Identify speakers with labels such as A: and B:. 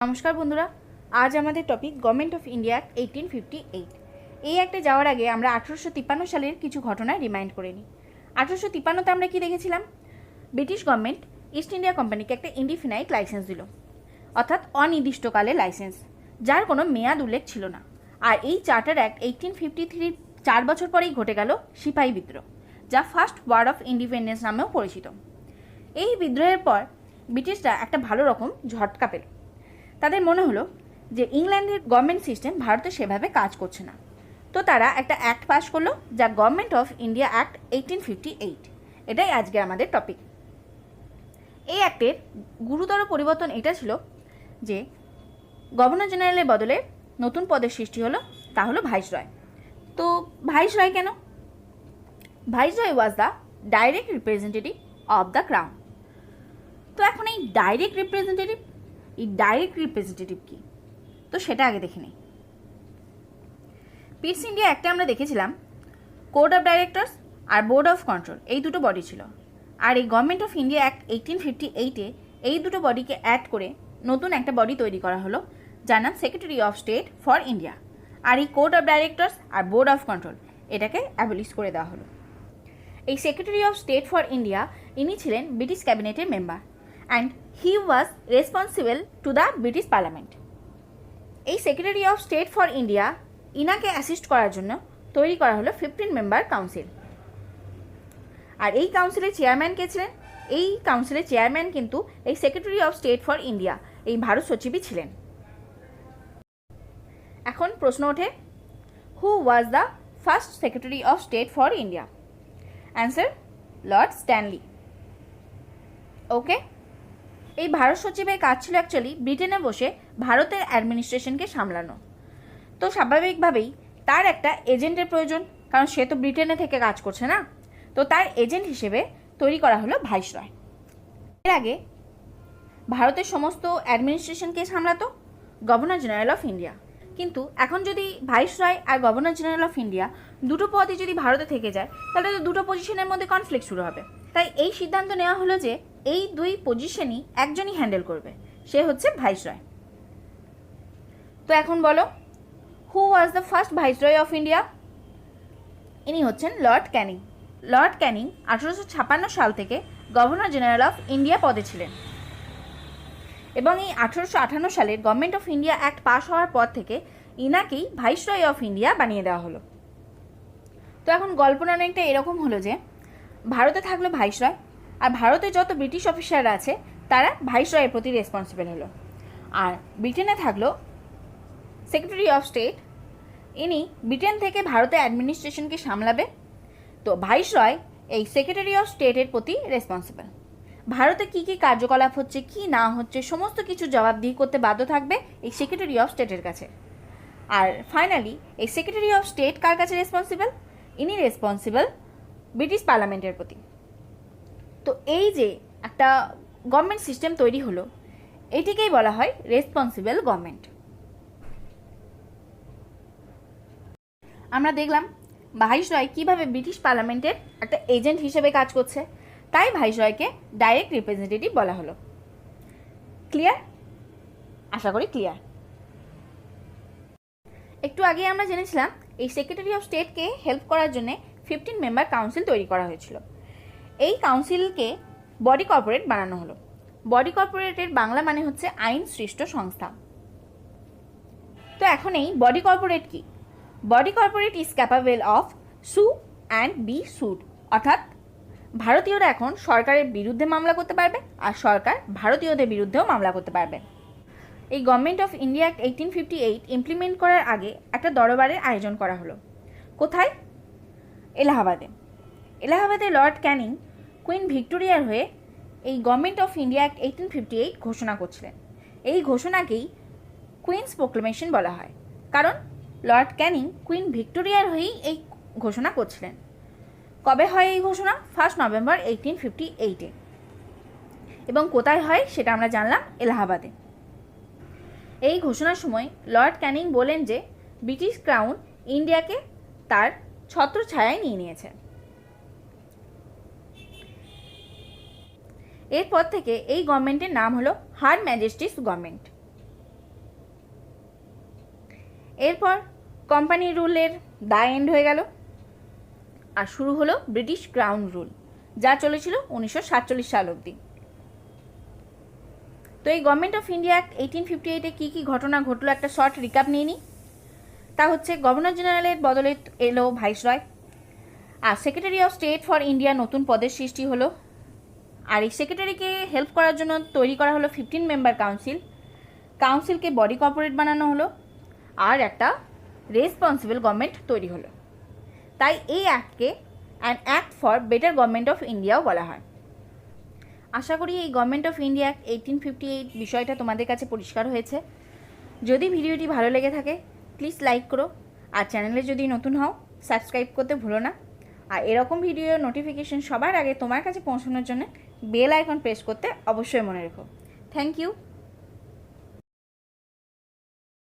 A: নমস্কার বন্ধুরা, আজ আমাদের topic government of India act 1858। এই অ্যাক্টে যাওয়ার আগে আমরা 1853 সালের কিছু ঘটনা রিমাইন্ড করে নিই। 1853তে আমরা কি দেখেছিলাম? ব্রিটিশ গভর্নমেন্ট ইস্ট ইন্ডিয়া কোম্পানিকে একটা ইনডিফিনাইট লাইসেন্স দিল, অর্থাৎ অনির্দিষ্টকালে লাইসেন্স, যার কোনো মেয়াদ উল্লেখ ছিল না। আর এই চার্টার অ্যাক্ট 1853 4 বছর পরেই ঘটে গেল সিপাহী বিদ্রোহ, যা ফার্স্ট ওয়ার অফ ইন্ডিপেন্ডেন্স নামেও পরিচিত। এই বিদ্রোহের পর ব্রিটিশরা একটা ভালো রকম ঝটকা পেল। তাদের মনে হলো যে ইংল্যান্ডের গভর্নমেন্ট সিস্টেম ভারতে সেভাবে কাজ করছে না, তো তারা একটা অ্যাক্ট পাস করলো, যা গভর্নমেন্ট অফ ইন্ডিয়া অ্যাক্ট 1858। এটাই আজকে আমাদের টপিক। এই অ্যাক্টের গুরুতর পরিবর্তন এটা ছিল যে গভর্নর জেনারেলের বদলে নতুন পদের সৃষ্টি হলো, তা হলো ভাইসরয়। তো ভাইসরয় কেন? Viceroy was the direct representative of the crown. তো এখন এই ডাইরেক্ট রিপ্রেজেন্টেটিভ কি, তো সেটা আগে দেখে নিই। পিস ইন্ডিয়া অ্যাক্টে আমরা দেখেছিলাম কোড অফ ডাইরেক্টরস আর বোর্ড অফ কন্ট্রোল, এই দুটো বডি ছিল। আর এই গভর্নমেন্ট অফ ইন্ডিয়া অ্যাক্ট 1858-এ এই দুটো বডিকে অ্যাড করে নতুন একটা বডি তৈরি করা হলো, যার নাম secretary of state for India. আর এই কোড অফ ডাইরেক্টরস আর বোর্ড অফ কন্ট্রোল এটাকে অ্যাবলিশ করে দেওয়া হলো। এই secretary of state for India ইনি ছিলেন ব্রিটিশ ক্যাবিনেটের member, and he was responsible to the British parliament. এই secretary of state for India ইনাকে অ্যাসিস্ট করার জন্য তৈরি করা হলো 15 মেম্বার কাউন্সিল। আর এই কাউন্সিলের চেয়ারম্যান কে ছিলেন? এই কাউন্সিলের চেয়ারম্যান কিন্তু এই secretary of state for India, এই ভারত সচিবই ছিলেন। এখন প্রশ্ন ওঠে, who was the first secretary of state for India? Answer, Lord Stanley. Okay, এই ভারত সচিবের কাজ ছিল অ্যাকচুয়ালি ব্রিটেনে বসে ভারতের অ্যাডমিনিস্ট্রেশনকে সামলানো। তো স্বাভাবিকভাবেই তার একটা এজেন্টের প্রয়োজন, কারণ সে তো ব্রিটেনে থেকে কাজ করছে না। তো তার এজেন্ট হিসেবে তৈরি করা হলো ভাইসরয়। এর আগে ভারতের সমস্ত অ্যাডমিনিস্ট্রেশনকে সামলাতো গভর্নর জেনারেল অফ ইন্ডিয়া। কিন্তু এখন যদি ভাইসরয় আর গভর্নর জেনারেল অফ ইন্ডিয়া দুটো পদই যদি ভারতে থেকে যায়, তাহলে তো দুটো পজিশনের মধ্যে কনফ্লিক্ট শুরু হবে। তাই এই সিদ্ধান্ত নেওয়া হলো যে এই দুই পজিশনই একজনই হ্যান্ডেল করবে, সে হচ্ছে ভাইসরয়। তো এখন বলো, who was the first viceroy of India? ইনি হচ্ছেন লর্ড ক্যানিং। লর্ড ক্যানিং 1856 সাল থেকে গভর্নর জেনারেল অফ ইন্ডিয়া পদে ছিলেন, এবং এই 1858 সালের government of India act pass হওয়ার পর থেকে ইনাকেই ভাইসরয় অফ ইন্ডিয়া বানিয়ে দেওয়া হলো। তো এখন গল্পটা অনেকটা এরকম হলো যে ভারতে থাকলো ভাইসরয়, আর ভারতে যত ব্রিটিশ অফিসাররা আছে তারা ভাইসরয়ের প্রতি রেসপন্সিবল হলো। আর ব্রিটেনে থাকলো সেক্রেটারি অফ স্টেট, ইনি ব্রিটেন থেকে ভারতের অ্যাডমিনিস্ট্রেশনকে সামলাবে। তো ভাইসরয় এই সেক্রেটারি অফ স্টেটের প্রতি রেসপন্সিবল। ভারতে কী কী কার্যকলাপ হচ্ছে, কি না হচ্ছে, সমস্ত কিছু জবাবদিহি করতে বাধ্য থাকবে এই সেক্রেটারি অফ স্টেটের কাছে। আর ফাইনালি এই সেক্রেটারি অফ স্টেট কার কাছে রেসপন্সিবল? ইনি রেসপন্সিবল ব্রিটিশ পার্লামেন্টের প্রতি। তো এই যে একটা গভর্নমেন্ট সিস্টেম তৈরি হলো, এটিকেই বলা হয় রেসপন্সিবল গভর্নমেন্ট। আমরা দেখলাম ভাইসরয় কিভাবে ব্রিটিশ পার্লামেন্টের একটা এজেন্ট হিসেবে কাজ করছে, তাই ভাইসরয়কে ডাইরেক্ট রিপ্রেজেন্টেটিভ বলা হলো। ক্লিয়ার? আশা করি ক্লিয়ার। একটু আগে আমরা জেনেছিলাম এই সেক্রেটারি অফ স্টেটকে হেল্প করার জন্য 15 মেম্বার কাউন্সিল তৈরি করা হয়েছিল। এই কাউন্সিলকে বডি কর্পোরেট বানানো হলো। বডি কর্পোরেটের বাংলা মানে হচ্ছে আইন সৃষ্ট সংস্থা। তো এখন এই বডি কর্পোরেট কি? Body corporate is capable of সু অ্যান্ড বি সুড, অর্থাৎ ভারতীয়রা এখন সরকারের বিরুদ্ধে মামলা করতে পারবে, আর সরকার ভারতীয়দের বিরুদ্ধেও মামলা করতে পারবে। এই government of India act 1858 implement করার আগে একটা দরবারের আয়োজন করা হলো। কোথায়? এলাহাবাদে। এলাহাবাদে লর্ড ক্যানিং কুইন ভিক্টোরিয়ার হয়ে এই গভর্নমেন্ট অফ ইন্ডিয়া অ্যাক্ট 1858 ঘোষণা করছিলেন। এই ঘোষণাকেই কুইন্স প্রোক্লেমেশন বলা হয়, কারণ লর্ড ক্যানিং কুইন ভিক্টোরিয়ার হয়েই এই ঘোষণা করছিলেন। কবে হয় এই ঘোষণা? 1 নভেম্বর 1858-এ। এবং কোথায় হয় সেটা আমরা জানলাম, এলাহাবাদে। এই ঘোষণার সময় লর্ড ক্যানিং বলেন যে ব্রিটিশ ক্রাউন ইন্ডিয়াকে তার ছত্রছায়ায় নিয়ে নিয়েছে। এরপর থেকে এই গভর্নমেন্টের নাম হলো হার ম্যাজেস্টিস গভর্নমেন্ট। এরপর কোম্পানি রুলের দা এন্ড হয়ে গেল আর শুরু হলো ব্রিটিশ ক্রাউন রুল, যা চলেছিল 1947 সাল অবধি। তো এই গভর্নমেন্ট অফ ইন্ডিয়া অ্যাক্ট 1858-এ কী কী ঘটনা ঘটলো একটা শর্ট রিক্যাপ নিয়ে নিই। তা হচ্ছে গভর্নর জেনারেলের বদলে এলো ভাইসরয়, আর secretary of state for India নতুন পদের সৃষ্টি হলো, আর এই সেক্রেটারিকে হেল্প করার জন্য তৈরি করা হলো 15 মেম্বার কাউন্সিল। কাউন্সিলকে বডি কর্পোরেট বানানো হলো, আর একটা রেসপন্সিবল গভর্নমেন্ট তৈরি হলো। তাই এই অ্যাক্টকে an act for better government of ইন্ডিয়াও বলা হয়। আশা করি এই গভর্নমেন্ট অফ ইন্ডিয়া অ্যাক্ট 1858 বিষয়টা তোমাদের কাছে পরিষ্কার হয়েছে। যদি ভিডিওটি ভালো লেগে থাকে প্লিজ লাইক করো, আর চ্যানেলে যদি নতুন হও সাবস্ক্রাইব করতে ভুলো না। আর এরকম ভিডিও নোটিফিকেশন সবার আগে তোমার কাছে পৌঁছানোর জন্য বেল আইকন প্রেস করতে অবশ্যই মনে রেখো। Thank you.